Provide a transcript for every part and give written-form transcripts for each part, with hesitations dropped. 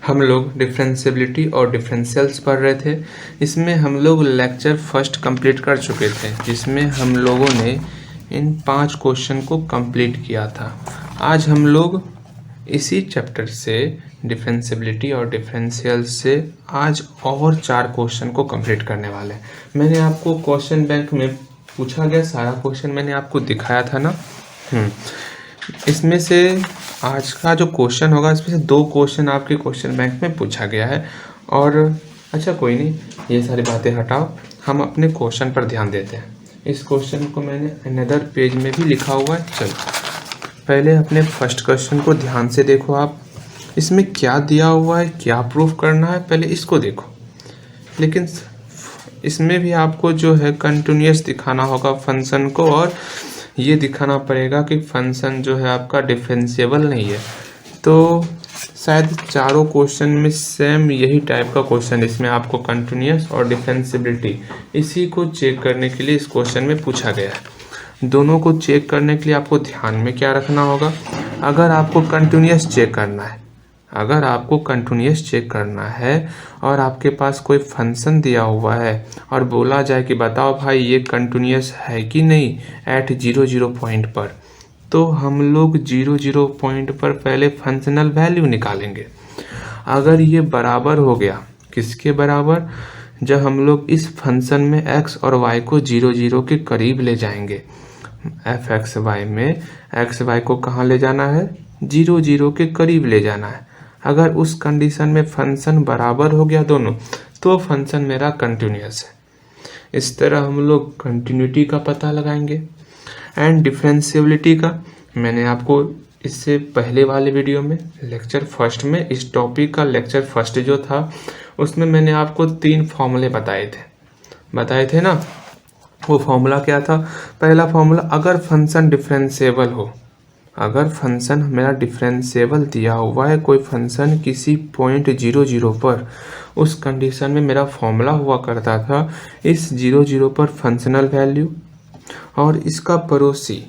हम लोग डिफरेंशियबिलिटी और डिफरेंशियल्स पढ़ रहे थे। इसमें हम लोग लेक्चर फर्स्ट कंप्लीट कर चुके थे, जिसमें हम लोगों ने इन 5 क्वेश्चन को कंप्लीट किया था। आज हम लोग इसी चैप्टर से डिफरेंशियबिलिटी और डिफरेंशियल से आज और 4 क्वेश्चन को कंप्लीट करने वाले हैं। मैंने आपको क्वेश्चन बैंक में पूछा गया सारा क्वेश्चन मैंने आपको दिखाया था ना। इसमें से आज का जो क्वेश्चन होगा इसमें से 2 क्वेश्चन आपके क्वेश्चन बैंक में पूछा गया है। और अच्छा कोई नहीं, ये सारी बातें हटाओ, हम अपने क्वेश्चन पर ध्यान देते हैं। इस क्वेश्चन को मैंने अनदर पेज में भी लिखा हुआ है। चलो पहले अपने फर्स्ट क्वेश्चन को ध्यान से देखो। आप इसमें क्या दिया हुआ है, क्या प्रूफ करना है, पहले इसको देखो। लेकिन इसमें भी आपको जो है कंटिन्यूअस दिखाना होगा फंक्शन को, और ये दिखाना पड़ेगा कि फंक्शन जो है आपका डिफरेंशिएबल नहीं है। तो शायद चारों क्वेश्चन में सेम यही टाइप का क्वेश्चन, इसमें आपको कंटिन्यूअस और डिफरेंशिएबिलिटी इसी को चेक करने के लिए इस क्वेश्चन में पूछा गया है। दोनों को चेक करने के लिए आपको ध्यान में क्या रखना होगा, अगर आपको कंटिन्यूअस चेक करना है, और आपके पास कोई फंक्शन दिया हुआ है और बोला जाए कि बताओ भाई ये कंटिन्यूअस है कि नहीं एट 0 पॉइंट पर, तो हम लोग 0 पॉइंट पर पहले फंक्शनल वैल्यू निकालेंगे। अगर ये बराबर हो गया, किसके बराबर, जब हम लोग इस फंक्शन में x और y को 0 के करीब ले जाएंगे। f(x, y) में x, y को कहाँ ले जाना है, 0 के करीब ले जाना है। अगर उस कंडीशन में फंक्शन बराबर हो गया दोनों, तो फंक्शन मेरा कंटिन्यूअस है। इस तरह हम लोग कंटिन्यूटी का पता लगाएंगे। एंड डिफरेंशिएबिलिटी का मैंने आपको इससे पहले वाले वीडियो में लेक्चर फर्स्ट में, इस टॉपिक का लेक्चर फर्स्ट जो था उसमें मैंने आपको 3 फॉर्मूले बताए थे ना। वो फॉर्मूला क्या था, पहला फॉर्मूला, अगर फंक्शन डिफरेंशिएबल हो, अगर फंक्शन मेरा डिफरेंशिएबल दिया हुआ है, कोई फंक्शन किसी पॉइंट 0 पर, उस कंडीशन में मेरा फॉर्मूला हुआ करता था इस 0 पर फंक्शनल वैल्यू और इसका पड़ोसी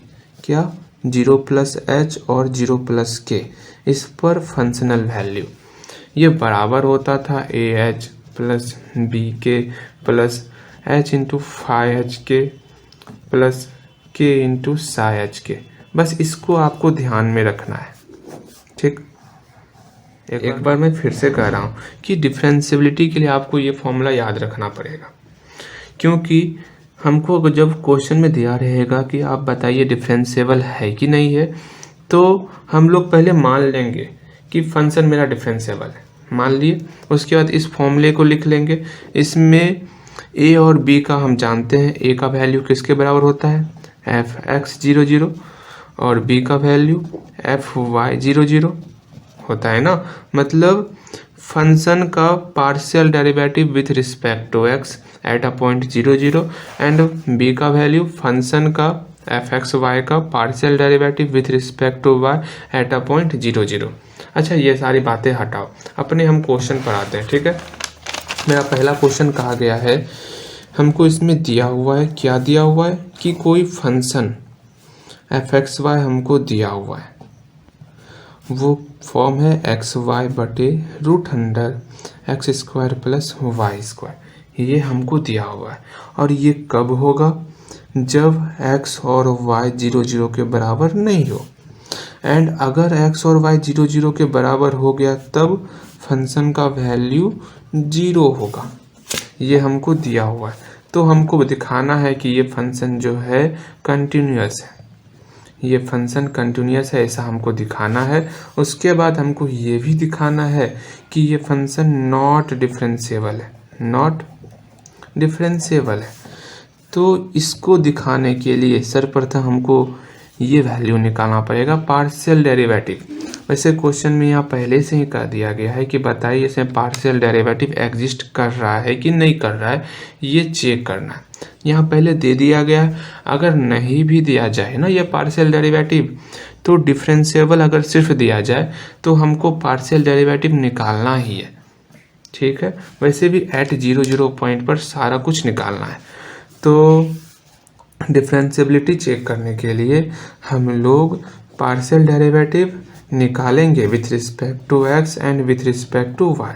क्या 0+h और 0+k, इस पर फंक्शनल वैल्यू, ये बराबर होता था ah plus bk plus h into phi H के plus k into psi H K. बस इसको आपको ध्यान में रखना है, ठीक। एक बार मैं फिर से कह रहा हूँ कि डिफरेंशिएबिलिटी के लिए आपको ये फॉर्मूला याद रखना पड़ेगा, क्योंकि हमको जब क्वेश्चन में दिया रहेगा कि आप बताइए डिफरेंशिएबल है कि नहीं है, तो हम लोग पहले मान लेंगे कि फंक्शन मेरा डिफरेंशिएबल है, मान लिए। उसके बाद इस फॉर्मूले को लिख लेंगे। इसमें a और b का हम जानते हैं, a का वैल्यू किसके बराबर होता है, f(x) 0 और b का वैल्यू f(y) 0 होता है ना। मतलब फंक्शन का partial derivative with respect to x at a point 0 and b का वैल्यू फंक्शन का f(x, y) का partial derivative with respect to y at a point 0। अच्छा ये सारी बातें हटाओ, अपने हम क्वेश्चन पर आते हैं, ठीक है। मेरा पहला क्वेश्चन कहा गया है, हमको इसमें दिया हुआ है, क्या दिया हुआ है कि कोई फंक्शन f(x, y) हमको दिया हुआ है, वो फॉर्म है xy/√x² प्लस y²। ये हमको दिया हुआ है, और ये कब होगा, जब x और y 0 के बराबर नहीं हो। एंड अगर x और y 0 के बराबर हो गया, तब फंक्शन का वैल्यू 0 होगा। ये हमको दिया हुआ है, तो हमको दिखाना है कि ये फंक्शन जो है कंटिन्यूअस है, ये फंक्शन कंटिन्यूअस है, ऐसा हमको दिखाना है। उसके बाद हमको ये भी दिखाना है कि ये फंक्शन नॉट डिफरेंशिएबल है। तो इसको दिखाने के लिए सर्वप्रथम हमको ये वैल्यू निकालना पड़ेगा, पार्शियल डेरिवेटिव। वैसे क्वेश्चन में यहाँ पहले से ही कह दिया गया है कि बताइए इसमें पार्शियल डेरिवेटिव एग्जिस्ट कर रहा है कि नहीं कर रहा है, ये चेक करना है। यहाँ पहले दे दिया गया है, अगर नहीं भी दिया जाए ना ये पार्शियल डेरिवेटिव, तो डिफरेंशिएबल अगर सिर्फ दिया जाए तो हमको पार्शियल डेरिवेटिव निकालना ही है, ठीक है। वैसे भी एट 0 पॉइंट पर सारा कुछ निकालना है। तो डिफरेंशिएबिलिटी चेक करने के लिए हम लोग पार्शियल डेरिवेटिव निकालेंगे with respect to x and with respect to y.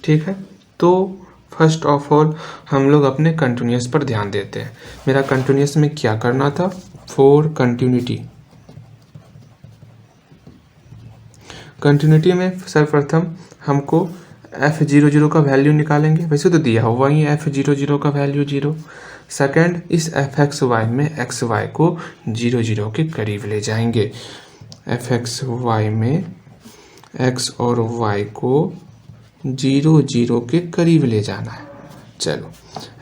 ठीक है, तो फर्स्ट ऑफ ऑल हम लोग अपने कंटिन्यूस पर ध्यान देते हैं। मेरा कंटिन्यूस में क्या करना था, फॉर कंटिन्यूटी में सर्वप्रथम हमको f00 का वैल्यू निकालेंगे, वैसे तो दिया हुआ ही f00 का वैल्यू 0। सेकंड, इस fxy में xy को 0 के करीब ले जाएंगे। fxy में x और y को 0 के करीब ले जाना है। चलो,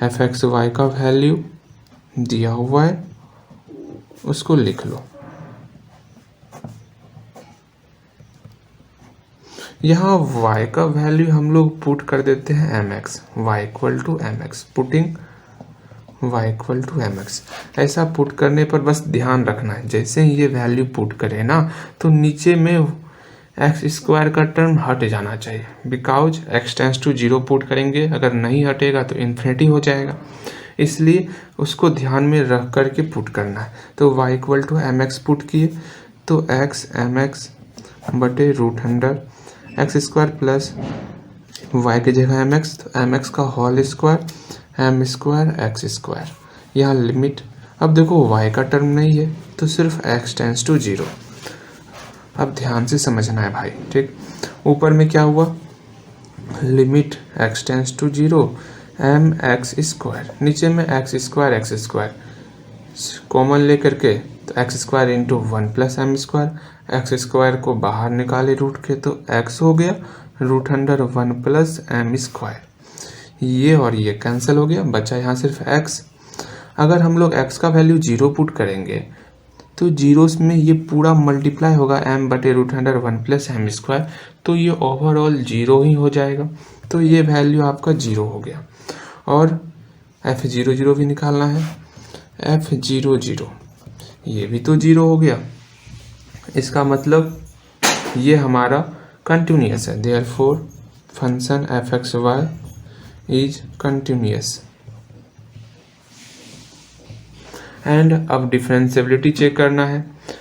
fxy का वैल्यू दिया हुआ है, उसको लिख लो। यहाँ y का वैल्यू हम लोग पुट कर देते हैं mx, y equal to mx, putting y equal to mx। ऐसा पुट करने पर बस ध्यान रखना है, जैसे ही ये वैल्यू पुट करें ना तो नीचे में एक्स स्क्वायर का टर्म हट जाना चाहिए, because x tends to 0 put करेंगे, अगर नहीं हटेगा तो इन्फिनिटी हो जाएगा, इसलिए उसको ध्यान में रख कर के पुट करना है। तो y equal to mx put किए तो x mx बटे root under x square plus y की जगह mx, तो mx का whole square m square x square. यहाँ लिमिट, अब देखो y का टर्म नहीं है तो सिर्फ x टेंस टू 0। अब ध्यान से समझना है भाई, ठीक। ऊपर में क्या हुआ, limit x tends to 0 m x square, नीचे में एक्स स्क्वायर कॉमन लेकर के तो x square into 1 plus M square. X square को बाहर निकाले रूट के तो x हो गया root under 1 plus M square. ये और ये कैंसिल हो गया, बचा यहाँ सिर्फ x। अगर हम लोग x का वैल्यू 0 पुट करेंगे तो जीरोस में ये पूरा मल्टीप्लाई होगा m बटे root under 1 plus M square, तो ये ओवरऑल 0 ही हो जाएगा। तो ये वैल्यू आपका 0 हो गया। और f00 भी निकालना है, f00 ये भी तो 0 हो गया। इसका मतलब ये हमारा कंटिन्यूअस है, therefore function fxy is continuous. And अब डिफरेंशिएबिलिटी चेक करना है।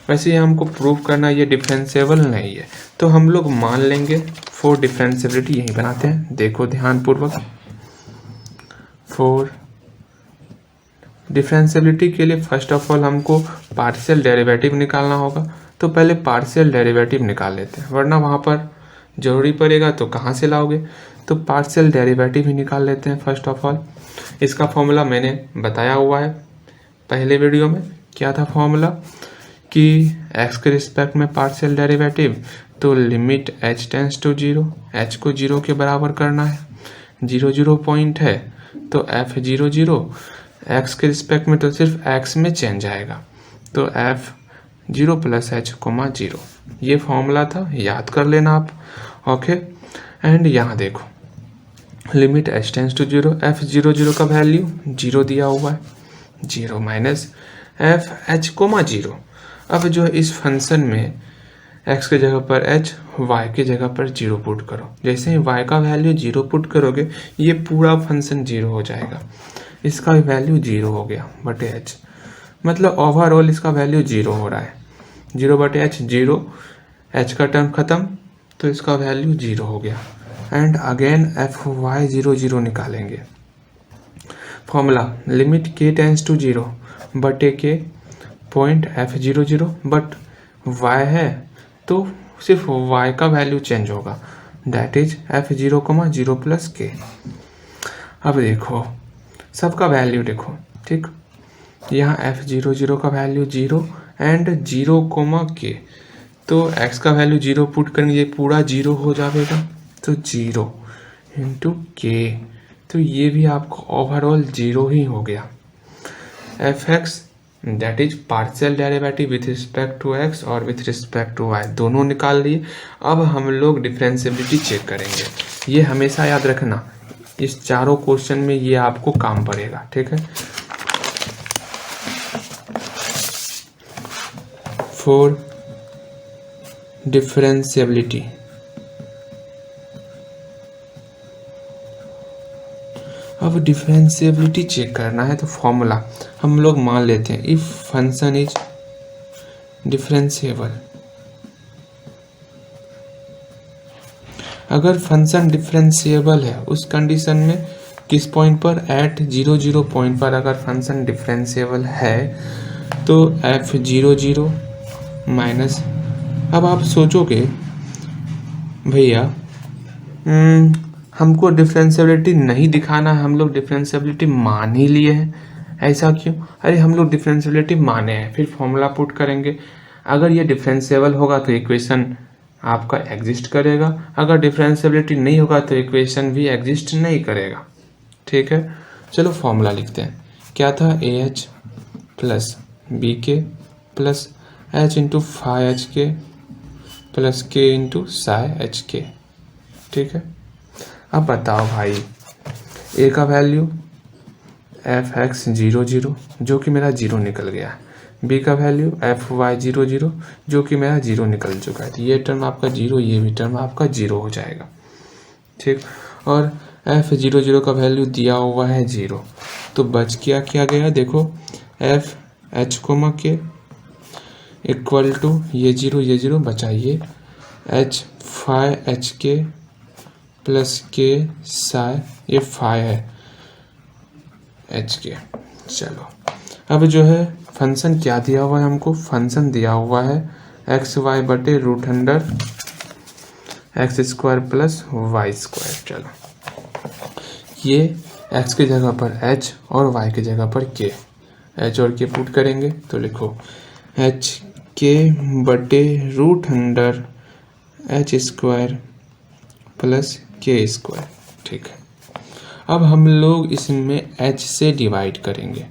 वैसे ये हमको प्रूव करना है ये डिफरेंशिएबल नहीं है, तो हम लोग मान लेंगे फॉर डिफरेंशिएबिलिटी यही बनाते हैं। देखो ध्यानपूर्वक, फॉर डिफरेंशिएबिलिटी के लिए फर्स्ट ऑफ ऑल हमको पार्शियल डेरिवेटिव निकालना होगा, तो पहले पार्शियल डेरिवेटिव निकाल लेते हैं, वरना वहाँ पर जरूरी पड़ेगा तो कहाँ से लाओगे। तो पार्शियल डेरिवेटिव ही निकाल लेते हैं फर्स्ट ऑफ ऑल। इसका फॉर्मूला मैंने बताया हुआ है पहले वीडियो में। क्या था फॉर्मूला कि x के रिस्पेक्ट में पार्शियल डेरिवेटिव, तो limit h tends to 0, h को 0 के बराबर करना है, 0 पॉइंट है तो f00 x के रिस्पेक्ट में तो सिर्फ x में चेंज आएगा, तो f0 प्लस h कोमा 0। ये फॉर्मूला था, याद कर लेना आप। ओके, एंड यहाँ देखो limit h tends to 0, f00 का वैल्यू 0 दिया हुआ है, 0 माइनस एफ एच कोमा 0। अब जो इस फंक्शन में x के जगह पर h, y के जगह पर 0 पुट करो। जैसे ही y का वैल्यू 0 पुट करोगे ये पूरा फंक्शन 0 हो जाएगा, इसका वैल्यू 0 हो गया बटे h, मतलब ओवरऑल इसका वैल्यू 0 हो रहा है। 0 बटे h 0, h का टर्म खत्म तो इसका वैल्यू 0 हो गया। एंड अगेन fy00 निकालेंगे। Formula limit k tends to 0 बटे के पॉइंट f00, बट y है तो सिर्फ y का वैल्यू चेंज होगा, that is f0,0 plus k। अब देखो सबका वैल्यू देखो, ठीक। यहाँ f00 का वैल्यू 0 एंड 0, k, तो x का वैल्यू 0 पुट करेंगे, ये पूरा 0 हो जाएगा, तो 0 इंटू k, तो ये भी आपको ओवरऑल 0 ही हो गया। fx that is partial derivative with respect to x और विथ रिस्पेक्ट टू y दोनों निकाल लिए। अब हम लोग डिफरेंशिएबिलिटी चेक करेंगे। ये हमेशा याद रखना, इस चारों क्वेश्चन में ये आपको काम पड़ेगा, ठीक है। फॉर डिफरेंशिएबिलिटी, अब डिफरेंशिएबिलिटी चेक करना है तो फॉर्मूला हम लोग मान लेते हैं, इफ फंक्शन इज डिफरेंशिएबल अगर फंक्शन डिफरेंशिएबल है उस कंडीशन में किस पॉइंट पर, एट 0 पॉइंट पर अगर फंक्शन डिफरेंशिएबल है तो f00 माइनस, अब आप सोचोगे भैया हमको डिफरेंशियबिलिटी नहीं दिखाना है, हम लोग डिफरेंशियबिलिटी मान ही लिए हैं, ऐसा क्यों? अरे हम लोग डिफरेंशियबिलिटी माने हैं, फिर फॉर्मूला पुट करेंगे, अगर ये डिफरेंशिएबल होगा तो इक्वेशन आपका एग्जिस्ट करेगा, अगर डिफरेंशियबिलिटी नहीं होगा तो इक्वेशन भी एग्जिस्ट नहीं करेगा। ठीक है, चलो फॉर्मूला लिखते हैं। क्या था, a h plus b k plus h into phi H के plus k into psi H k. ठीक है, अब बताओ भाई, ए का वैल्यू एफ एक्स 0 जो कि मेरा 0 निकल गया है, बी का वैल्यू एफ वाई 0 जो कि मेरा 0 निकल चुका है, तो ये टर्म आपका 0, ये भी टर्म आपका 0 हो जाएगा। ठीक, और एफ 0 का वैल्यू दिया हुआ है 0, तो बच क्या गया, देखो एफ एच कोमा के इक्वल टू ये 0 बचाइए एच फाई एच के प्लस के साई, ये फाई है एच के। चलो अब जो है फंक्शन क्या दिया हुआ है हमको, फंक्शन दिया हुआ है एक्स वाई बटे root under x square plus Y square. चलो ये एक्स की जगह पर एच और वाई की जगह पर के, एच और के पुट करेंगे तो लिखो एच के बटे root under h square plus k square. ठीक है, अब हम लोग इसमें h से डिवाइड करेंगे।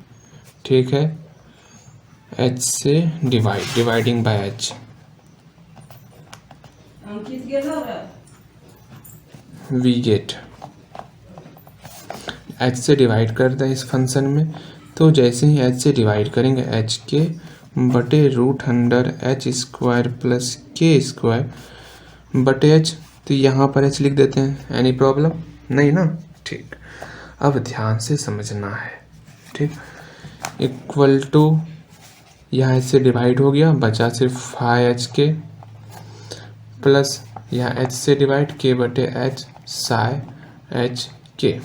ठीक है, h से dividing by h, we get h से डिवाइड कर दें इस फंक्शन में, तो जैसे ही h से डिवाइड करेंगे h के बटे root under h square plus k square बटे h, तो यहाँ पर h लिख देते हैं। एनी प्रॉब्लम नहीं ना? ठीक, अब ध्यान से समझना है। ठीक, इक्वल टू यहाँ से डिवाइड हो गया, बचा सिर्फ फाई एच के प्लस यहाँ एच से डिवाइड के बटे एच साई एच के।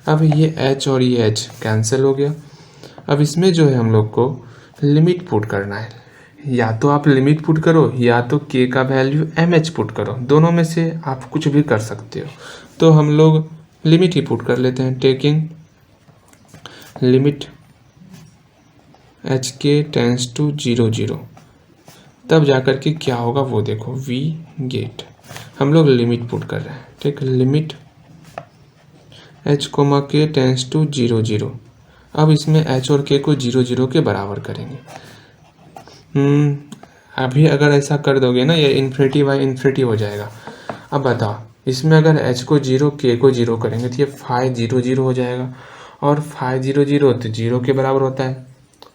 अब ये एच और ये एच कैंसिल हो गया। अब इसमें जो है हम लोग को लिमिट पुट करना है, या तो आप लिमिट पुट करो या तो के का वैल्यू एम एच पुट करो, दोनों में से आप कुछ भी कर सकते हो। तो हम लोग लिमिट ही पुट कर लेते हैं, टेकिंग लिमिट एच के टेंस टू 0, तब जाकर के क्या होगा वो देखो, वी गेट, हम लोग लिमिट पुट कर रहे हैं। ठीक, लिमिट एच कोमा के टेंस टू 0, अब इसमें एच और के को 0 के बराबर करेंगे। अभी अगर ऐसा कर दोगे ना, ये इन्फिनिटी बाई इन्फिनिटी हो जाएगा। अब बताओ, इसमें अगर h को 0 k को 0 करेंगे तो ये फाई 0 हो जाएगा, और फाई 0 तो 0 के बराबर होता है।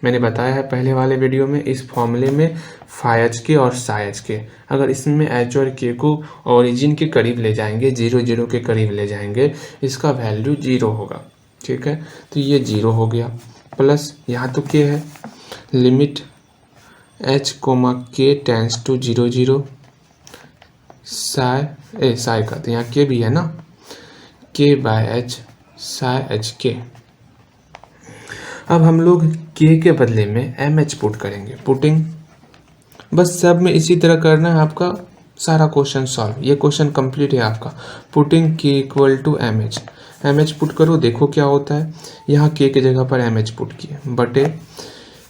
मैंने बताया है पहले वाले वीडियो में, इस फॉर्मूले में फाई एच के और साई एच के, अगर इसमें h और k को ओरिजिन के करीब ले जाएंगे, 0 के करीब ले जाएंगे, इसका वैल्यू 0 होगा। ठीक है, तो ये 0 हो गया, प्लस यहाँ तो k है, लिमिट h कोमा के टेंस टू 0 साई का, तो यहाँ के भी है ना, के बाय एच साई एच के। अब हम लोग के के बदले में एम एच पुट करेंगे, पुटिंग, बस सब में इसी तरह करना है, आपका सारा क्वेश्चन सॉल्व, ये क्वेश्चन कंप्लीट है आपका। Putting k equal to m h put करो, देखो क्या होता है। यहाँ के जगह पर एम एच पुट किए, बटे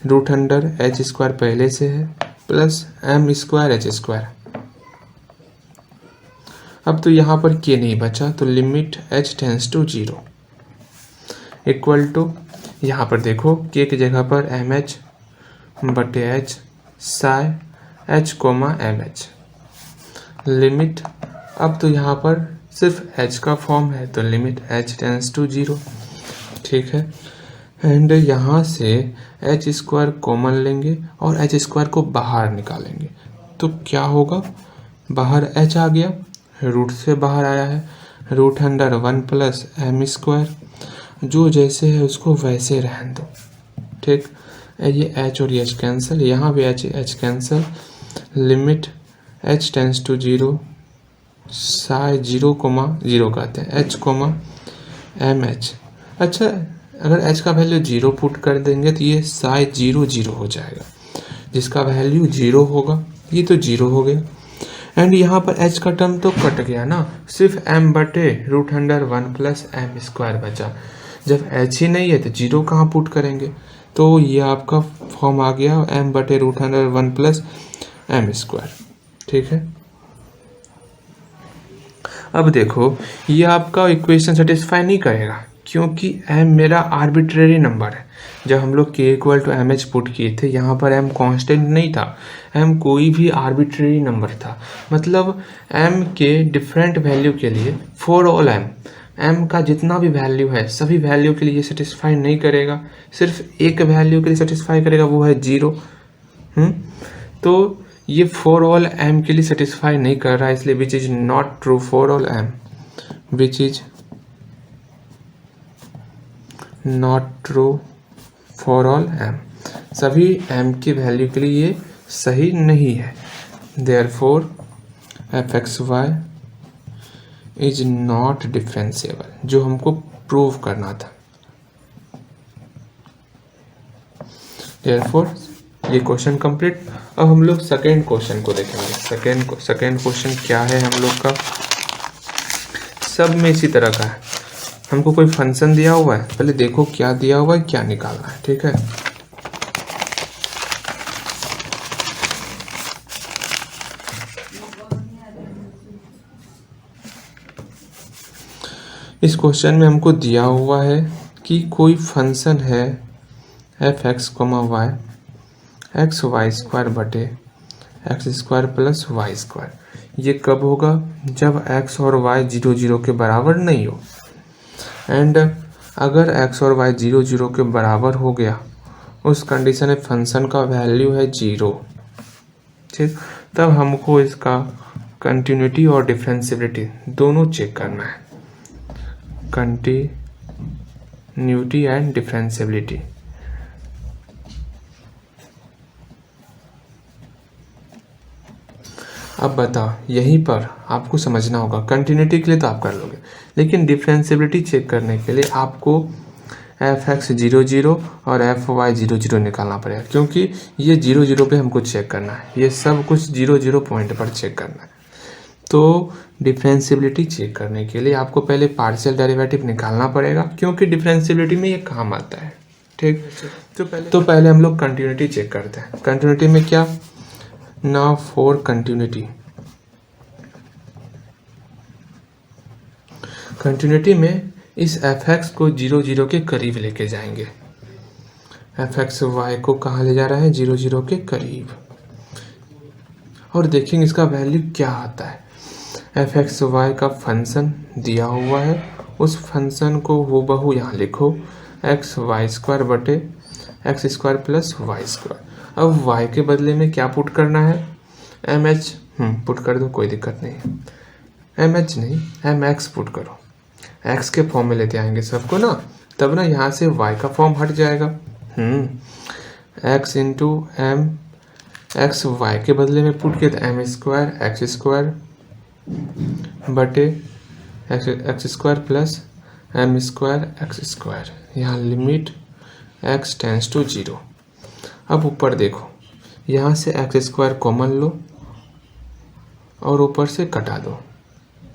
रूट अंडर एच स्क्वायर पहले से है plus M square H square. अब तो यहाँ पर के नहीं बचा, तो limit h tends to 0 equal to, यहाँ पर देखो के की जगह पर एम एच बटे h psi h comma m h, limit, अब तो यहाँ पर सिर्फ एच का फॉर्म है, तो लिमिट एच टेंस टू 0। ठीक है, एंड यहाँ से एच स्क्वायर कॉमन लेंगे और एच स्क्वायर को बाहर निकालेंगे, तो क्या होगा, बाहर एच आ गया, रूट से बाहर आया है, root under 1 plus M square, जो जैसे है उसको वैसे रहने दो। ठीक, ये एच और एच कैंसिल, यहाँ भी h cancel, limit h tends to 0 psi 0,0 कहते हैं, एच कोमा एम एच। अच्छा, अगर एच का वैल्यू 0 पुट कर देंगे तो ये साई 0,0 हो जाएगा, जिसका वैल्यू 0 होगा, ये तो 0 हो गया। एंड यहाँ पर एच का टर्म तो कट गया ना, सिर्फ m बटे √1 प्लस एम स्क्वायर बचा। जब एच ही नहीं है तो 0 कहाँ पुट करेंगे, तो ये आपका फॉर्म आ गया m बटे √1 प्लस एम स्क्वायर। ठीक है, अब देखो ये आपका इक्वेशन सेटिस्फाई नहीं करेगा, क्योंकि m मेरा आर्बिट्रेरी नंबर है। जब हम लोग k = mh पुट किए थे, यहाँ पर m कांस्टेंट नहीं था, m कोई भी आर्बिट्रेरी नंबर था। मतलब m के डिफरेंट वैल्यू के लिए फॉर ऑल m का जितना भी वैल्यू है सभी वैल्यू के लिए सेटिस्फाई नहीं करेगा, सिर्फ एक वैल्यू के लिए सेटिस्फाई करेगा, वो है 0। तो ये फॉर ऑल m के लिए सेटिस्फाई नहीं कर रहा है, इसलिए विच is not true for all m, which is not true for all m, सभी m की वैल्यू के लिए ये सही नहीं है। Therefore fxy is not differentiable, जो हमको प्रूव करना था। देयरफॉर ये क्वेश्चन कंप्लीट। अब हम लोग सेकेंड क्वेश्चन को देखेंगे। सेकेंड क्वेश्चन क्या है हम लोग का, सब में इसी तरह का है। हमको कोई फंक्शन दिया हुआ है, पहले देखो क्या दिया हुआ है, क्या निकालना है। ठीक है, इस क्वेश्चन में हमको दिया हुआ है कि कोई फंक्शन है f(x, y) x(y² बटे x² प्लस y²। ये कब होगा, जब x और y 0,0 के बराबर नहीं हो। एंड अगर x और y 0,0 के बराबर हो गया, उस कंडीशन में फंक्शन का वैल्यू है 0। ठीक, तब हमको इसका कंटिन्यूटी और डिफरेंशिएबिलिटी दोनों चेक करना है, कंटिन्यूटी एंड डिफरेंशिएबिलिटी। अब बताओ, यहीं पर आपको समझना होगा। कंटिन्यूटी के लिए तो आप कर लोगे, लेकिन डिफरेंशिएबिलिटी चेक करने के लिए आपको f(x) 0,0 और f(y) 0,0 निकालना पड़ेगा, क्योंकि ये 0,0 पे हमको चेक करना है, ये सब कुछ 0,0 पॉइंट पर चेक करना है। तो डिफरेंशिएबिलिटी चेक करने के लिए आपको पहले पार्शियल डेरिवेटिव निकालना पड़ेगा, क्योंकि डिफरेंशिएबिलिटी में ये काम आता है। ठीक, तो पहले हम लोग कंटिन्यूटी चेक करते हैं। कंटिन्यूटी में क्या, नाउ फॉर कंटिन्यूटी में इस f(x) को 0,0 के करीब लेके जाएंगे। f(x)y को कहाँ ले जा रहा है, 0,0 के करीब, और देखेंगे इसका वैल्यू क्या आता है। f(x)y का फंक्शन दिया हुआ है, उस फंक्शन को हूबहू यहाँ लिखो, x(y² बटे x² प्लस y²। अब y के बदले में क्या पुट करना है, mh पुट कर दो, कोई दिक्कत नहीं। mh नहीं, mx पुट करो, x के फॉर्म में लेते आएंगे सबको ना, तब ना यहाँ से y का फॉर्म हट जाएगा। x into m, x y के बदले में पुट किया तो m² x² बटे x² प्लस m² x²। यहाँ लिमिट x टेंस टू 0। अब ऊपर देखो, यहाँ से x² कॉमन लो और ऊपर से कटा दो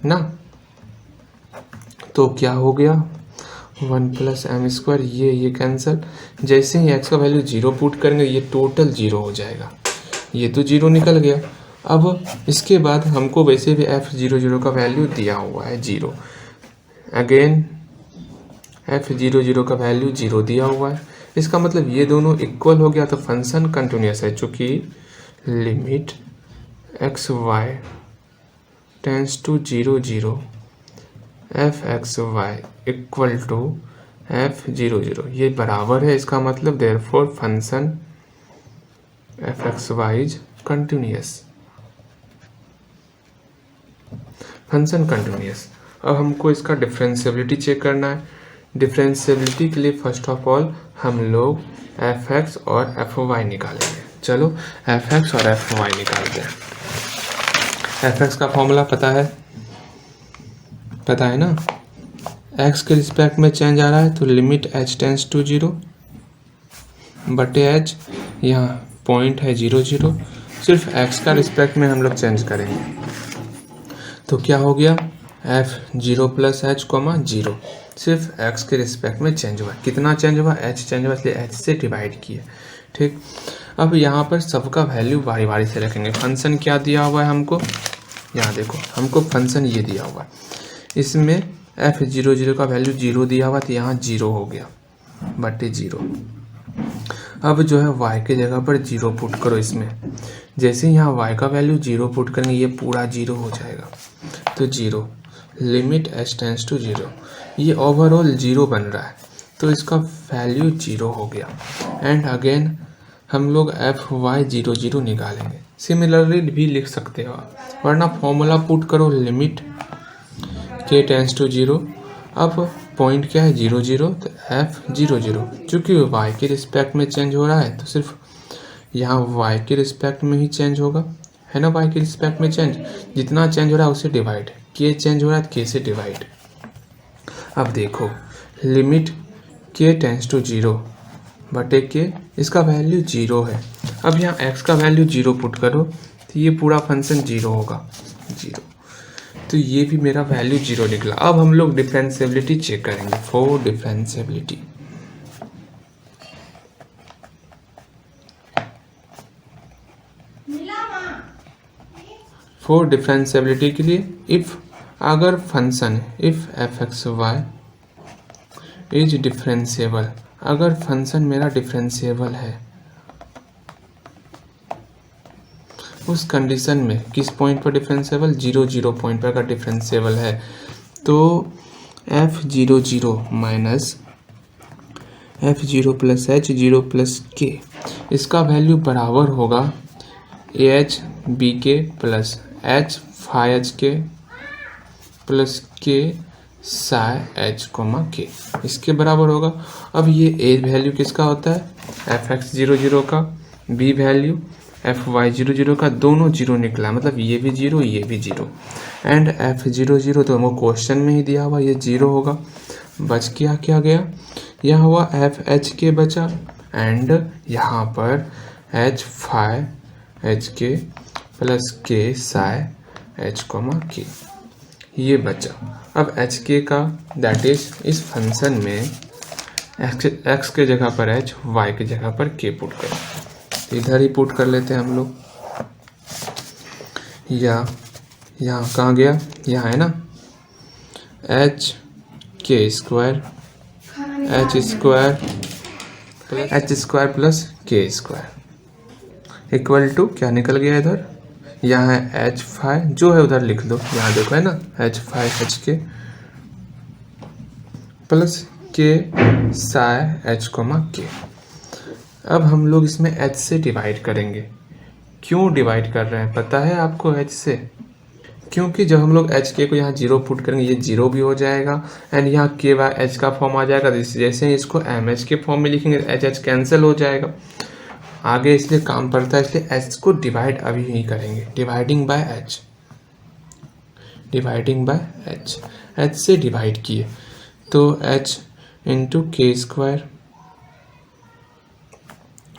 ना, तो क्या हो गया, 1 प्लस m², ये कैंसिल। जैसे ही x का वैल्यू 0 पुट करेंगे, ये टोटल 0 हो जाएगा, ये तो 0 निकल गया। अब इसके बाद हमको वैसे भी f(0,0) का वैल्यू दिया हुआ है 0, अगेन f(0,0) का वैल्यू 0 दिया हुआ है। इसका मतलब ये दोनों इक्वल हो गया, तो फंक्शन कंटिन्यूअस है, चूँकि limit x(y) tends to 0,0 f(x)y equal to f(0,0) ये बराबर है। इसका मतलब therefore function f(x)y is continuous, function continuous. अब हमको इसका डिफरेंशिएबिलिटी चेक करना है। डिफरेंशिएबिलिटी के लिए फर्स्ट ऑफ ऑल हम लोग f(x) और f(y) निकालेंगे। चलो f(x) और f(y) निकालते हैं। f(x) का फॉर्मूला पता है, पता है ना, x के रिस्पेक्ट में चेंज आ रहा है तो लिमिट h टेंस टू 0 बटे h, यहाँ पॉइंट है 0 0, सिर्फ x का रिस्पेक्ट में हम लोग चेंज करेंगे तो क्या हो गया f0 प्लस h कोमा 0, सिर्फ x के रिस्पेक्ट में चेंज हुआ। कितना चेंज हुआ, h चेंज हुआ, इसलिए h से डिवाइड किए। ठीक, अब यहाँ पर सबका वैल्यू बारी बारी से रखेंगे। फंक्शन क्या दिया हुआ है हमको, यहाँ देखो हमको फंक्शन ये दिया हुआ है, इसमें f00 का वैल्यू 0 दिया हुआ तो यहाँ 0 हो गया बटे 0। अब जो है y के जगह पर 0 पुट करो इसमें, जैसे यहाँ y का वैल्यू 0 पुट करेंगे ये पूरा 0 हो जाएगा तो 0 लिमिट h टेंस टू 0, ये ओवरऑल 0 बन रहा है तो इसका वैल्यू 0 हो गया। एंड अगेन हम लोग fy00 निकालेंगे। सिमिलरली भी लिख सकते हो वरना फॉर्मूला पुट करो लिमिट k टेंस टू 0। अब पॉइंट क्या है 0 0 तो f00, चूँकि y के रिस्पेक्ट में चेंज हो रहा है तो सिर्फ यहाँ y के रिस्पेक्ट में ही चेंज होगा, है ना। y के रिस्पेक्ट में चेंज, जितना चेंज हो रहा है उससे डिवाइड, k चेंज हो रहा है k से डिवाइड। अब देखो लिमिट k टेंस टू 0 बटे k, इसका वैल्यू 0 है। अब यहाँ x का वैल्यू 0 पुट करो तो ये पूरा फंक्शन 0 होगा 0, तो ये भी मेरा वैल्यू 0 निकला। अब हम लोग डिफरेंशिएबिलिटी चेक करेंगे। फॉर डिफरेंशिएबिलिटी के लिए इफ अगर function if f(x,y) is differentiable, अगर फंक्शन मेरा डिफरेंशिएबल है उस कंडीशन में, किस पॉइंट पर डिफरेंशिएबल, 0 0 पॉइंट पर अगर डिफरेंशिएबल है तो f00 minus f0 plus h0 plus k, इसका वैल्यू बराबर होगा ah bk plus h phi h plus k psi h coma k, इसके बराबर होगा। अब ये a वैल्यू किसका होता है, fx00 का, b वैल्यू fy00 का, दोनों 0 निकला, मतलब ये भी 0 ये भी 0। एंड f00 तो हमको क्वेश्चन में ही दिया हुआ, ये 0 होगा। बच क्या क्या गया, यह हुआ fh बचा एंड यहाँ पर h phi h plus k psi h coma k, ये बचा। अब एच के का दैट इज इस फंक्शन में x के जगह पर h, y के जगह पर k पुट करें, इधर ही पुट कर लेते हैं हम लोग। या यहाँ कहाँ गया, यहाँ है ना, h k square h square plus k square equal to क्या निकल गया इधर, यहाँ है h phi, जो है उधर लिख दो, यहाँ देखो है ना h phi h k plus k psi h coma k। अब हम लोग इसमें h से डिवाइड करेंगे। क्यों डिवाइड कर रहे हैं पता है आपको h से, क्योंकि जब हम लोग h k को यहाँ 0 पुट करेंगे ये 0 भी हो जाएगा एंड यहाँ k बाय h का फॉर्म आ जाएगा, जैसे ही इसको m h के फॉर्म में लिखेंगे h h कैंसिल हो जाएगा आगे, इसलिए काम पड़ता है, इसलिए h को डिवाइड अभी नहीं करेंगे, डिवाइडिंग बाय h h से डिवाइड किए तो h इंटू के स्क्वायर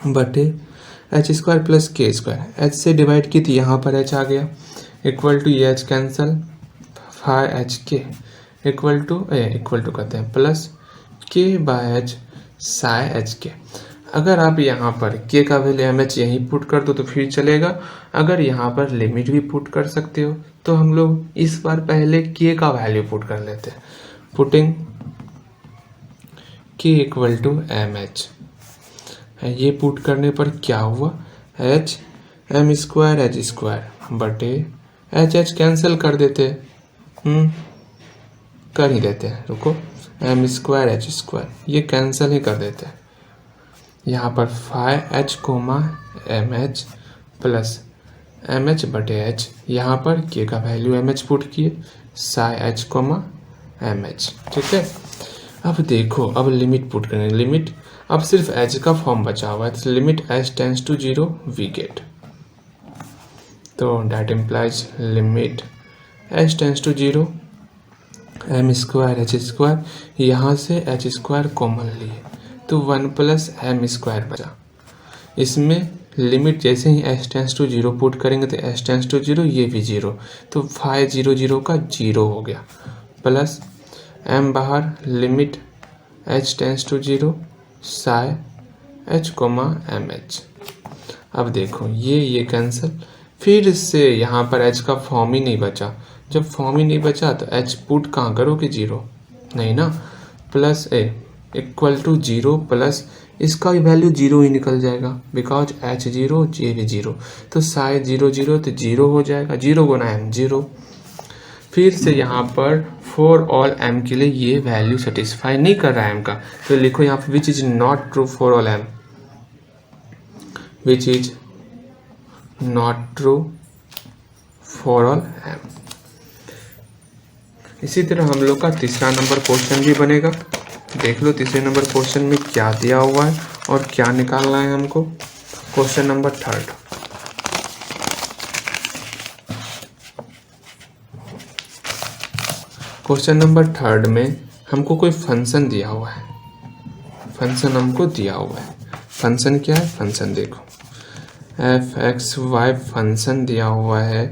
बटे h square plus k square, h से डिवाइड की तो यहाँ पर h आ गया इक्वल टू ये h cancel, phi h k equal to कहते हैं plus k by h psi h k. अगर आप यहाँ पर k का वैल्यू mh यहीं पुट कर दो तो फिर चलेगा, अगर यहाँ पर लिमिट भी पुट कर सकते हो तो हम लोग इस बार पहले k का वैल्यू पुट कर लेते हैं। Putting k equal to mh, ये पुट करने पर क्या हुआ, h m square h square बटे h कैंसिल कर देते कर ही देते हैं, रुको, m स्क्वायर h स्क्वायर ये कैंसिल ही कर देते हैं। यहाँ पर phi h comma m h plus m h बटे h, यहाँ पर k का वैल्यू एम एच पुट किए, psi h comma m h, ठीक है। अब देखो, अब लिमिट पुट करेंगे, लिमिट अब सिर्फ h का फॉर्म बचा हुआ है तो limit h tends to 0 we get, तो that implies limit h tends to 0 M square H square, यहाँ से एच स्क्वायर कॉमन लिए तो 1 प्लस एम स्क्वायर बचा। इसमें लिमिट जैसे ही एच टेंस टू 0 पुट करेंगे तो एच टेंस टू 0, ये भी 0, तो 5 का 0 हो गया, प्लस एम बाहर, limit h tends to 0 psi h comma m h. अब देखो ये कैंसिल, फिर से यहाँ पर एच का फॉर्म ही नहीं बचा। जब फॉर्म ही नहीं बचा तो एच पुट कहाँ करोगे, 0 नहीं ना, plus a equal to 0 plus इसका भी वैल्यू 0 ही निकल जाएगा बिकॉज एच 0 ये भी 0, तो साई 0 0 तो 0 हो जाएगा, 0 गुना एम 0। फिर से यहाँ पर फॉर ऑल एम के लिए ये वैल्यू सेटिस्फाई नहीं कर रहा है एम का, तो लिखो यहाँ पर which is not true for all m, which is not true for all m. इसी तरह हम लोग का तीसरा नंबर क्वेश्चन भी बनेगा। देख लो तीसरे नंबर क्वेश्चन में क्या दिया हुआ है और क्या निकालना है हमको। Question number 3। क्वेश्चन नंबर 3 में हमको कोई फंक्शन दिया हुआ है, फंक्शन हमको दिया हुआ है। फंक्शन क्या है, फंक्शन देखो एफ एक्स वाई फंक्शन दिया हुआ है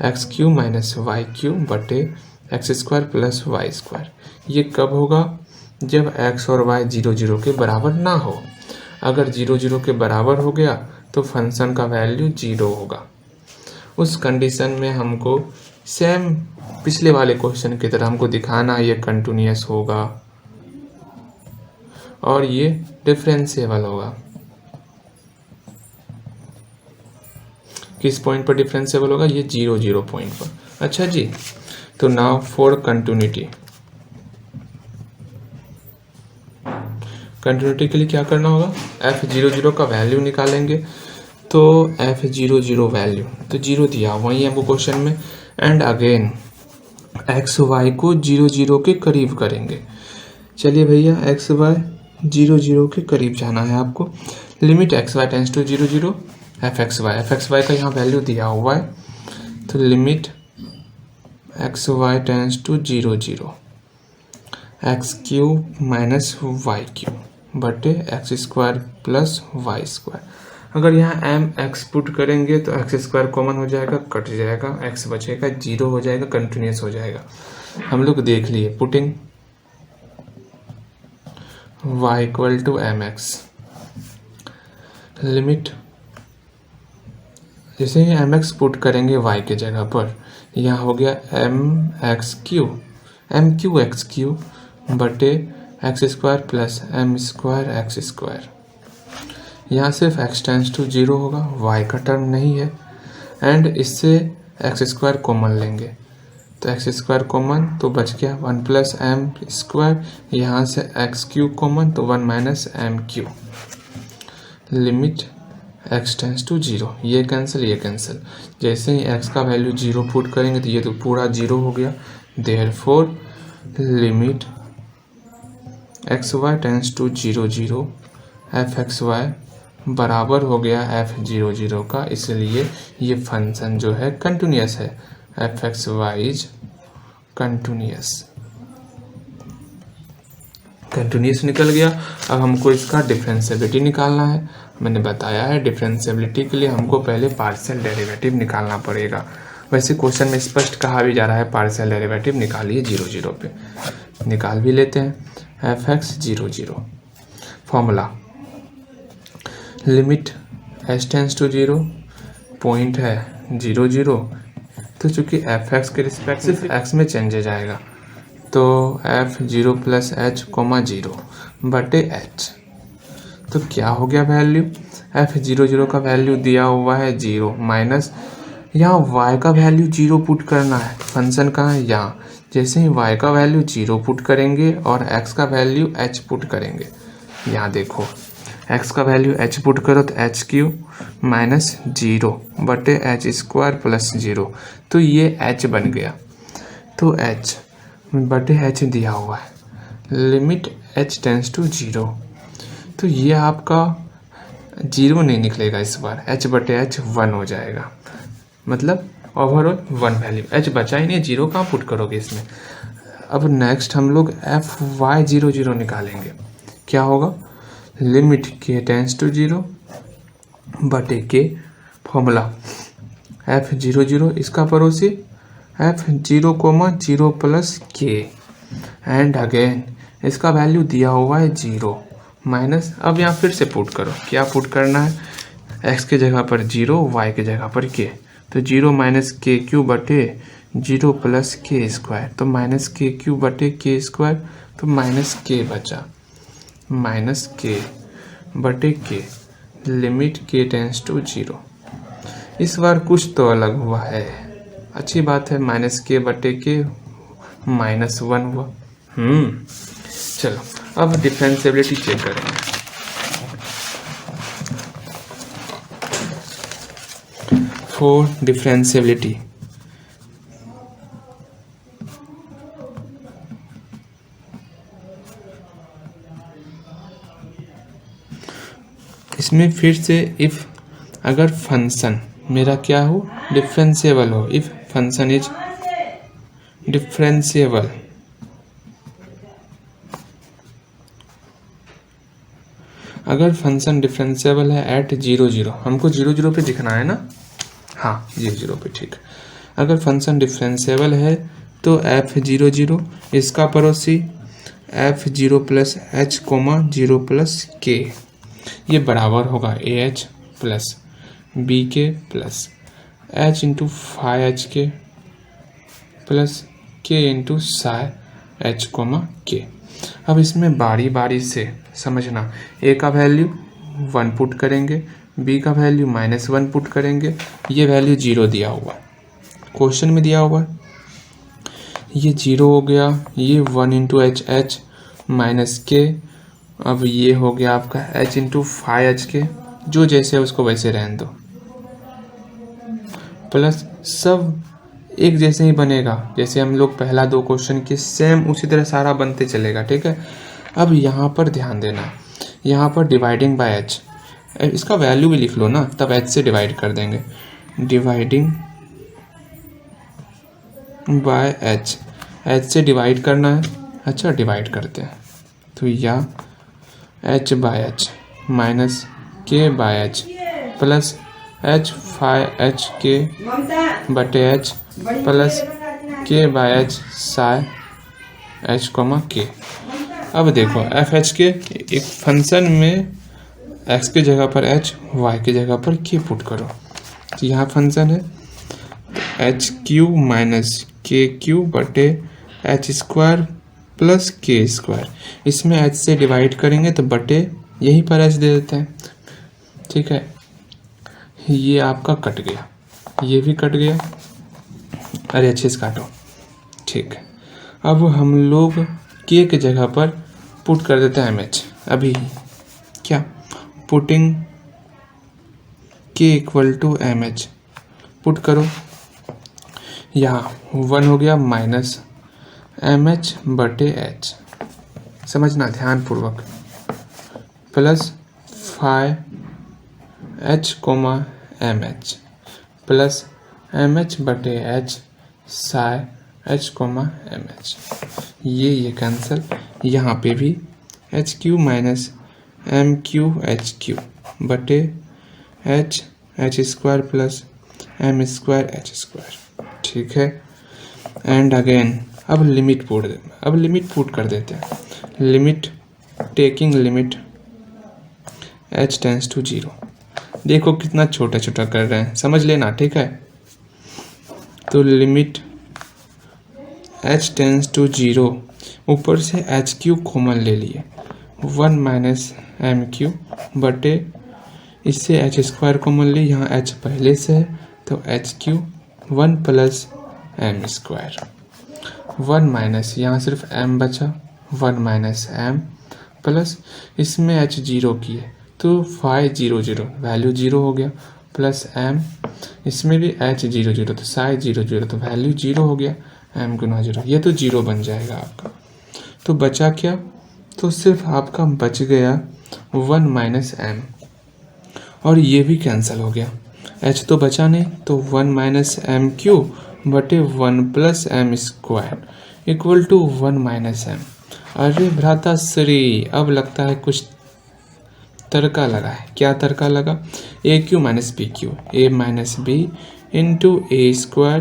X cube minus Y cube बटे X square plus Y square. ये कब होगा, जब एक्स और वाई 0 0 के बराबर ना हो। अगर 0 0 के बराबर हो गया तो फंक्शन का वैल्यू 0 होगा। उस कंडीशन में हमको सेम पिछले वाले क्वेश्चन की तरह हमको दिखाना ये कंटिन्यूअस होगा और ये डिफरेंशिएबल होगा। किस पॉइंट पर डिफरेंशिएबल होगा, ये 0 0 पॉइंट पर। अच्छा जी, तो नाउ फॉर कंटिन्यूटी, कंटिन्यूटी के लिए क्या करना होगा, एफ 0 0 का वैल्यू निकालेंगे। तो एफ 0 0 वैल्यू तो 0 दिया वही हमको क्वेश्चन में, एंड अगेन एक्स वाई को 0 0 के करीब करेंगे। चलिए भैया एक्स वाई 0 0 के करीब जाना है आपको। Limit x Y tends to 0 0 F x Y का यहाँ वैल्यू दिया हुआ है, तो limit x Y tends to 0 0 X cube minus Y cube बटे X square plus Y square. अगर यहाँ एम एक्स पुट करेंगे तो एक्स स्क्वायर कॉमन हो जाएगा, कट जाएगा, एक्स बचेगा, 0 हो जाएगा, कंटिन्यूस हो जाएगा। हम लोग देख लिए putting y equal to M X, limit जैसे ही एम एक्स पुट करेंगे y के जगह पर, यहाँ हो गया M X cube X cube बटे X square plus M square x square. यहाँ सिर्फ एक्स टेंस टू 0 होगा, y का टर्म नहीं है, एंड इससे एक्स स्क्वायर कॉमन लेंगे तो एक्स स्क्वायर कॉमन तो बच गया 1 प्लस एम स्क्वायर, यहाँ से एक्स क्यूब कॉमन तो 1 minus m cube. Limit x tends to 0, ये कैंसिल ये कैंसिल। जैसे ही एक्स का वैल्यू 0 पुट करेंगे तो ये तो पूरा 0 हो गया। Therefore limit x Y tends to 0 0 F x y बराबर हो गया एफ 0 0 का, इसलिए ये फंक्शन जो है कंटिन्यूअस है। F x y is continuous, continuous निकल गया। अब हमको इसका डिफरेंशिएबिलिटी निकालना है। मैंने बताया है डिफरेंशिएबिलिटी के लिए हमको पहले पार्शियल डेरिवेटिव निकालना पड़ेगा। वैसे क्वेश्चन में स्पष्ट कहा भी जा रहा है पार्शियल डेरिवेटिव निकालिए 0 0 पे, निकाल भी लेते हैं। F x 0 0 formula limit h tends to 0, point है 0 0, तो चूंकि एफ एक्स के रिस्पेक्ट सिर्फ एक्स में चेंज हो जाएगा तो एफ 0 प्लस एच कोमा 0 बटे एच। तो क्या हो गया वैल्यू, एफ 0 0 का वैल्यू दिया हुआ है 0 माइनस यहाँ y का वैल्यू 0 पुट करना है। फंक्शन कहाँ है, यहाँ। जैसे ही y का वैल्यू 0 पुट करेंगे और x का वैल्यू h पुट करेंगे, यहाँ देखो x का वैल्यू h पुट करो तो एच क्यूब माइनस 0 बटे एच स्क्वायर प्लस 0, तो ये h बन गया। तो h बटे h दिया हुआ है, लिमिट h टेंस टू 0, तो ये आपका 0 नहीं निकलेगा इस बार, h बटे h 1 हो जाएगा, मतलब ओवरऑल 1 वैल्यू। h बचा ही नहीं, 0 कहाँ पुट करोगे इसमें। अब नेक्स्ट हम लोग Fy00 निकालेंगे। क्या होगा, लिमिट k टेंस टू 0 बटे के फॉर्मूला F00 इसका पड़ोसी F0, 0 प्लस के एंड अगेन इसका वैल्यू दिया हुआ है 0 माइनस। अब यहाँ फिर से पुट करो, क्या पुट करना है, x के जगह पर 0, y के जगह पर k, तो 0 माइनस के क्यू बटे 0 प्लस के स्क्वायर, तो माइनस के क्यू बटे के स्क्वायर, तो माइनस के बचा, माइनस के बटे के, लिमिट के टेंस टू 0। इस बार कुछ तो अलग हुआ है, अच्छी बात है, माइनस के बटे के -1 हुआ। चलो अब डिफरेंशिएबिलिटी चेक करेंगे। फॉर डिफरेंशिएबिलिटी इसमें फिर से इफ अगर फंक्शन मेरा क्या हो, डिफरेंशिएबल हो, इफ फंक्शन इज डिफरेंशिएबल, अगर फंक्शन डिफरेंशिएबल है एट 0, हमको 0 पे दिखना है ना, हाँ 0 पे, ठीक। अगर फंक्शन डिफरेंशिएबल है तो F00 इसका पड़ोसी F0 प्लस h, 0 प्लस के, ये बराबर होगा AH plus BK plus H into phi H के plus K into psi H, K। अब इसमें बारी बारी से समझना, A का वैल्यू 1 पुट करेंगे, B का वैल्यू -1 पुट करेंगे, ये वैल्यू 0 दिया हुआ क्वेश्चन में दिया हुआ, ये 0 हो गया, ये 1 इंटू H माइनस के, अब ये हो गया आपका H इंटू फाई एच के, जो जैसे है उसको वैसे रहने दो, प्लस सब एक जैसे ही बनेगा, जैसे हम लोग पहला 2 क्वेश्चन के सेम उसी तरह सारा बनते चलेगा, ठीक है। अब यहाँ पर ध्यान देना, यहाँ पर डिवाइडिंग बाय h, इसका वैल्यू भी लिख लो ना, तब h से डिवाइड कर देंगे, डिवाइडिंग बाय h से डिवाइड करना है, अच्छा डिवाइड करते हैं, तो या h by h minus k by h plus h phi H k बटे h plus k by h psi h, k. अब देखो एफ एच के एक फंक्शन में x के जगह पर h, y के जगह पर k पुट करो, तो यहाँ फंक्शन है एच क्यू माइनस के क्यू बटे h square plus k square, इसमें h से डिवाइड करेंगे तो बटे यहीं पर h दे देते हैं, ठीक है। ये आपका कट गया, ये भी कट गया, अरे अच्छे से काटो, ठीक है। अब हम लोग के जगह पर पुट कर देते हैं mh, अभी क्या putting k equal to mh put करो, यहाँ 1 हो गया माइनस mh बटे h, समझना ध्यान पूर्वक, plus phi h, mh plus mh बटे h साई h, mh, ये कैंसिल, यहाँ पे भी H cube minus M cube H cube बटे H square plus M square H square, ठीक है। एंड अगेन अब लिमिट पुट कर देते हैं, limit taking limit h tends to 0, देखो कितना छोटा छोटा कर रहे हैं, समझ लेना, ठीक है। तो लिमिट h टेंस टू 0, ऊपर से एच क्यू कॉमन ले लिए, 1 माइनस एम क्यू बटे इससे h स्क्वायर कॉमन ले, यहाँ h पहले से है तो h q 1 plus M square, 1 minus यहाँ सिर्फ m बचा, 1 माइनस एम प्लस इसमें h 0 की है तो फाई 0 वैल्यू 0 हो गया, प्लस m इसमें भी h 0 तो साई 0 तो वैल्यू 0 हो गया, m गुना 0, ये तो 0 बन जाएगा आपका। तो बचा क्या, तो सिर्फ आपका बच गया 1 माइनस एम, और ये भी कैंसिल हो गया, h तो बचा नहीं, तो 1 माइनस एम क्यू बटे 1 plus M square, equal to 1 minus m. अरे भ्राताश्री, अब लगता है कुछ तड़का लगा है। क्या तड़का लगा? A cube minus B cube, A minus B into A square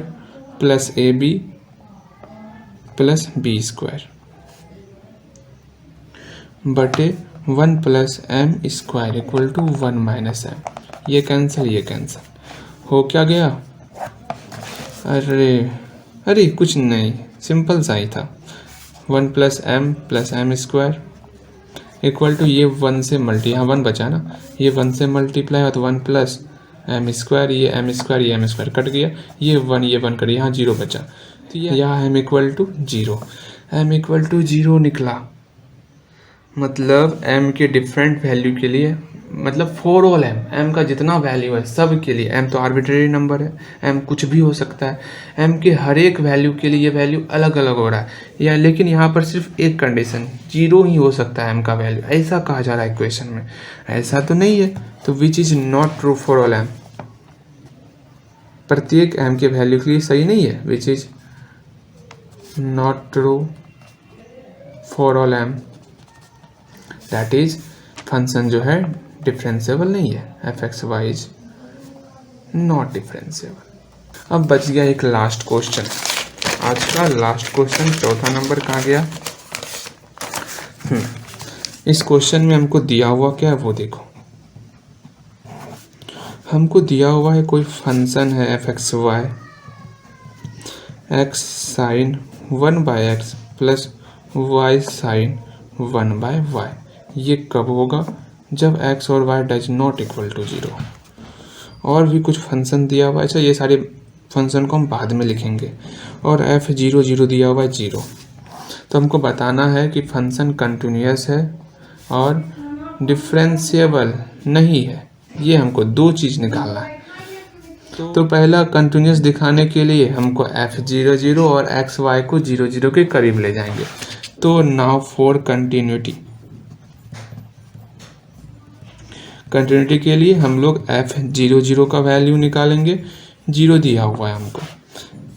plus A B plus B square बटे 1 plus M square equal to 1 minus M. ये कैंसिल, ये कैंसिल हो क्या गया? अरे कुछ नहीं, सिंपल सा ही था। 1 plus M square equal to ये 1 से मल्टी, यहाँ 1 बचा ना, ये 1 से मल्टीप्लाई हो तो 1 प्लस एम स्क्वायर, ये एम स्क्वायर ये एम स्क्वायर कट गया, ये 1 कट, यहाँ 0 बचा, तो यहाँ m equal to 0, m equal to 0 निकला। मतलब एम के डिफरेंट वैल्यू के लिए, मतलब फॉर ऑल एम का जितना वैल्यू है सब के लिए, एम तो आर्बिट्रेरी नंबर है, एम कुछ भी हो सकता है, एम के हर एक वैल्यू के लिए ये वैल्यू अलग अलग हो रहा है या, लेकिन यहाँ पर सिर्फ एक कंडीशन 0 ही हो सकता है एम का वैल्यू, ऐसा कहा जा रहा है इक्वेशन में। ऐसा तो नहीं है, तो which is not true for all m, प्रत्येक एम के वैल्यू के लिए सही नहीं है, which is not true for all m, that is function जो है डिफरेंशिएबल नहीं है, f x y is not differentiable. अब बच गया एक लास्ट क्वेश्चन, आज का लास्ट क्वेश्चन, चौथा नंबर कहाँ गया? इस क्वेश्चन में हमको दिया हुआ क्या है वो देखो। हमको दिया हुआ है कोई फंक्शन है f x y, x sine 1/x plus y sine 1/y। ये कब होगा? जब x और y does not equal to 0। और भी कुछ फंक्शन दिया हुआ है, अच्छा ये सारे फंक्शन को हम बाद में लिखेंगे। और f 0 0 दिया हुआ है 0। तो हमको बताना है कि फंक्शन कंटिन्यूअस है और डिफरेंशिएबल नहीं है, ये हमको दो चीज़ निकालना है। तो पहला कंटिन्यूअस दिखाने के लिए हमको f 0 0 और x y को 0 0 के करीब ले जाएंगे। तो नाउ फॉर कंटिन्यूटी के लिए हम लोग f 0 0 का वैल्यू निकालेंगे, 0 दिया हुआ है हमको।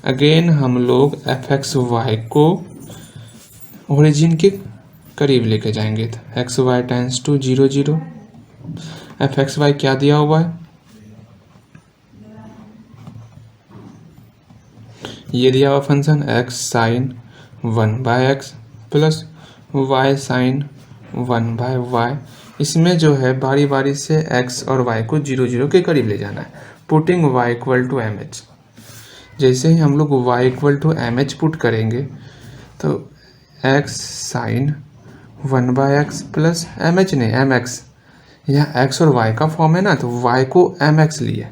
अगेन हम लोग एफ एक्स वाई को ओरिजिन के करीब लेके जाएंगे, तो x Y tends to 0 0। F x y क्या दिया हुआ है? ये दिया हुआ function x sine 1/x plus y sine 1/y। इसमें जो है बारी बारी से x और y को 0 0 के करीब ले जाना है, putting y equal to m h. जैसे ही हम लोग y equal to m h put करेंगे तो x sine 1/x plus m h नहीं एम एक्स, यहाँ x और y का फॉर्म है ना, तो y को एम एक्स लिए,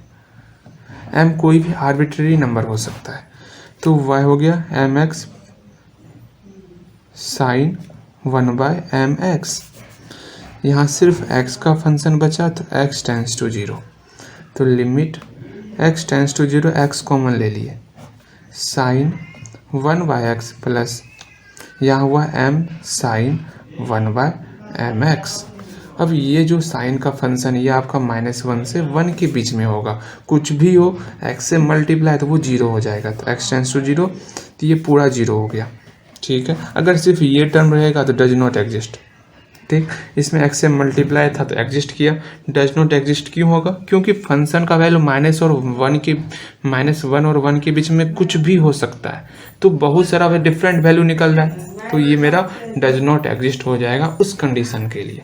m कोई भी आर्बिट्रेरी नंबर हो सकता है, तो y हो गया एम एक्स साइन 1/mx। यहाँ सिर्फ x का फंक्शन बचा तो x टेंस टू 0, तो limit x tends to 0, x common ले लिए, साइन 1/x प्लस यहाँ हुआ m साइन 1/mx। अब ये जो साइन का फंक्शन ये आपका -1 से 1 के बीच में होगा, कुछ भी हो x से मल्टीप्लाई तो वो 0 हो जाएगा, तो x टेंस टू 0, तो ये पूरा 0 हो गया। ठीक है, अगर सिर्फ ये टर्म रहेगा तो डज नॉट एग्जिस्ट। ठीक, इसमें x से मल्टीप्लाई था तो एग्जिस्ट किया, डज नॉट एग्जिस्ट क्यों होगा? क्योंकि फंक्शन का वैल्यू -1 और 1 के बीच में कुछ भी हो सकता है, तो बहुत सारा डिफरेंट वैल्यू निकल रहा है, तो ये मेरा डज नॉट एग्जिस्ट हो जाएगा उस कंडीशन के लिए।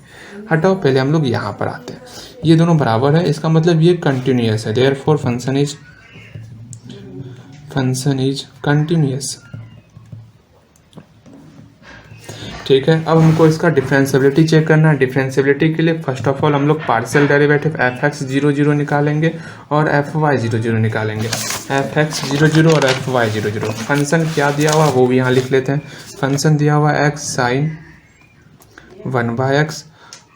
हटाओ, पहले हम लोग यहाँ पर आते हैं, ये दोनों बराबर है, इसका मतलब ये कंटिन्यूअस है, देयरफॉर फंक्शन इज कंटिन्यूअस। ठीक है, अब हमको इसका डिफरेंशिएबिलिटी चेक करना है। डिफरेंशिएबिलिटी के लिए फर्स्ट ऑफ ऑल हम लोग पार्शियल डेरिवेटिव एफ एक्स 0 0 निकालेंगे और एफ वाई 0 0 निकालेंगे। एफ एक्स 0 0 और एफ वाई 0 0। फंक्शन क्या दिया हुआ वो भी यहाँ लिख लेते हैं। फंक्शन दिया हुआ x sine 1/x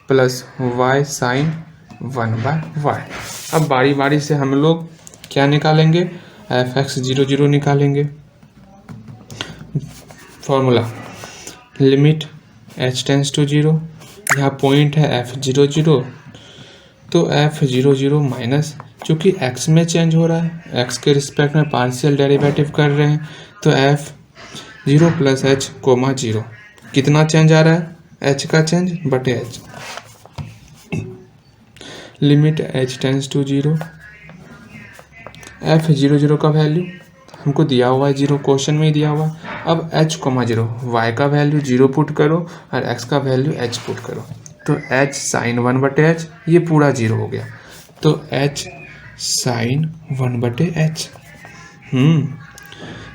plus y sine 1/y। अब बारी बारी से हम लोग क्या निकालेंगे? एफ एक्स 0 0 निकालेंगे। Formula limit h tends to 0, यहाँ पॉइंट है f 0 0, तो f 0 0 माइनस, चूँकि x में चेंज हो रहा है, x के रिस्पेक्ट में पार्शियल डेरिवेटिव कर रहे हैं, तो f 0 प्लस एच कोमा 0, कितना चेंज आ रहा है, एच का चेंज बटे h. Limit h tends to 0, f 0 का वैल्यू हमको दिया हुआ है 0, क्वेश्चन में ही दिया हुआ है। अब एच कोमा 0, वाई का वैल्यू 0 पुट करो और एक्स का वैल्यू एच पुट करो, तो एच साइन 1 बटे एच, ये पूरा 0 हो गया, तो एच साइन 1 बटे h.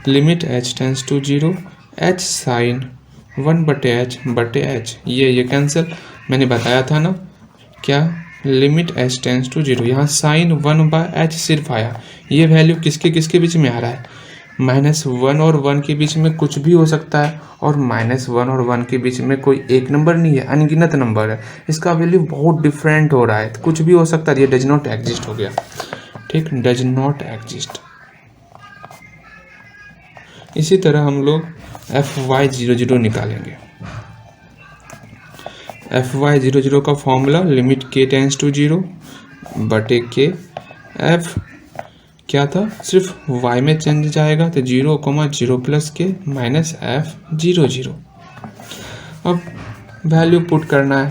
Limit h tends to 0, h sine 1 बटे एच, ये कैंसिल, मैंने बताया था ना क्या, लिमिट एच टेंस टू 0, यहाँ साइन 1 बाय एच सिर्फ आया, ये वैल्यू किसके किसके बीच में आ रहा है, -1 और 1 के बीच में कुछ भी हो सकता है, और -1 और 1 के बीच में कोई एक नंबर नहीं है, अनगिनत नंबर है, इसका वैल्यू बहुत डिफरेंट हो रहा है, कुछ भी हो सकता है, ये डज नॉट एग्जिस्ट हो गया, ठीक, डज नॉट एग्जिस्ट। इसी तरह हम लोग fy00 निकालेंगे। fy00 का formula limit k tends to 0 बटे k, f क्या था, सिर्फ y में चेंज जाएगा तो 0, 0 प्लस k माइनस f00। अब वैल्यू पुट करना है,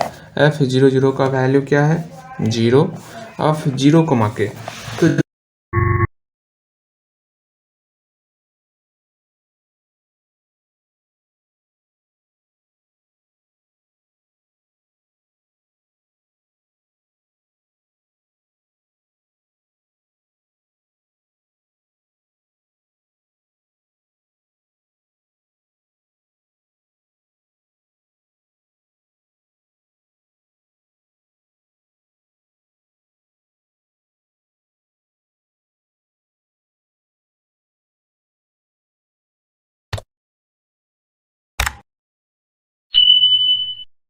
f00 का वैल्यू क्या है 0, अब 0, k